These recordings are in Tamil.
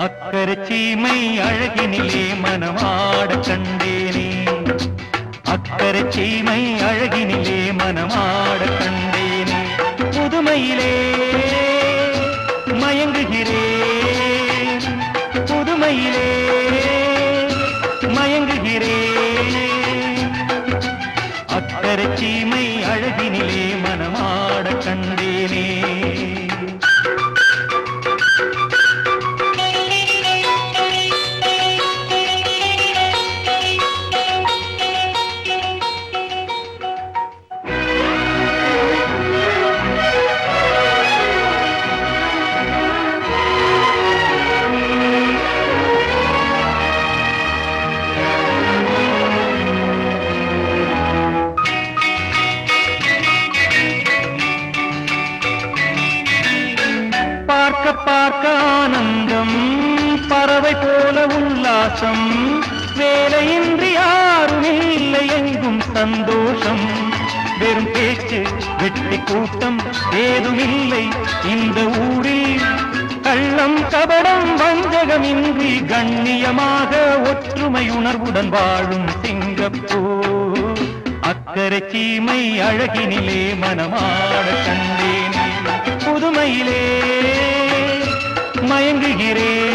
அக்கறை சீமை அழகினிலே மனமாட கண்டேனே, அக்கறை சீமை அழகினிலே மனமாட கண்டேனே, புதுமையிலே மயங்குகிறேன், புதுமையிலே மயங்குகிறேன், அக்கறை சீமை அழகினிலே மனமாட கண்டேனே. பார்க்க பார்க்க ஆனந்தம், பறவை போல உல்லாசம், வேலையின்றி யாரும் இல்லை எங்கும் சந்தோஷம், வெறும் பேச்சு வெட்டி கூட்டம் ஏதுமில்லை இந்த ஊரில், கள்ளம் கபடம் வஞ்சகமின்றி கண்ணியமாக ஒற்றுமை உணர்வுடன் வாழும் சிங்கப்பூர், அக்கறை சீமை அழகினிலே மனமாட கண்டேனே, புதுமையிலே மயங்குகிறேன்.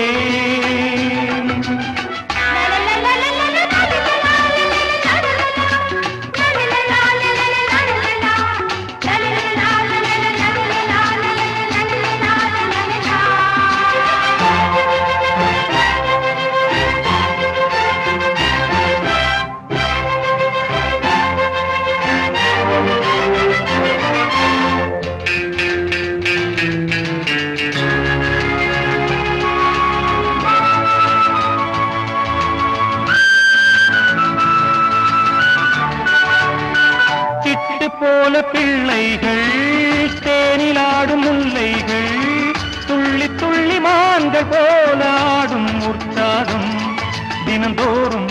போல பிள்ளைகள் தேனிலாடும் முல்லைகள், துள்ளி துள்ளி மான்கள் போல ஆடும் உற்சாகம், தினந்தோறும்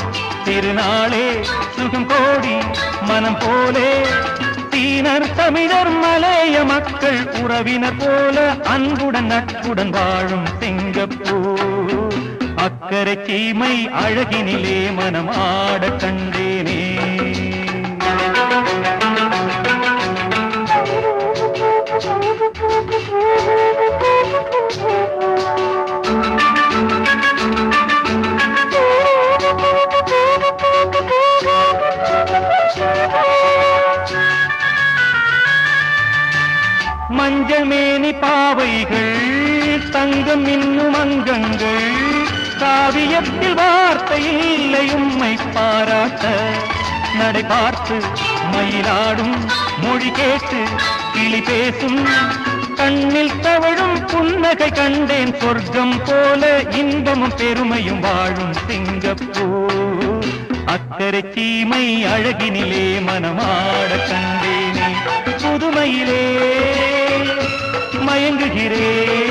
திருநாளே சுகம் கோடி மனம் போலே, சீனர் தமிழர் மலைய மக்கள் உறவினர் போல அன்புடன் நட்புடன் வாழும் சிங்கப்பூர், அக்கறை சீமை அழகினிலே மனமாட கண்டேனே. மஞ்சள் மேனி பாவைகள், தங்கம் இன்னும் அங்கங்கள், காவியத்தில் வார்த்தை இல்லை உம்மை பாராட்ட, நடை பார்த்து மயிலாடும் மொழி கேட்டு கிளி பேசும், கண்ணில் தவழும் புன்னகை கண்டேன் சொர்க்கம் போல, இன்பமும் பெருமையும் வாழும் சிங்கப்பூர், அக்கறை சீமை அழகினிலே மனமாட கண்டேனே, புதுமையிலே மயங்குகிறேன்.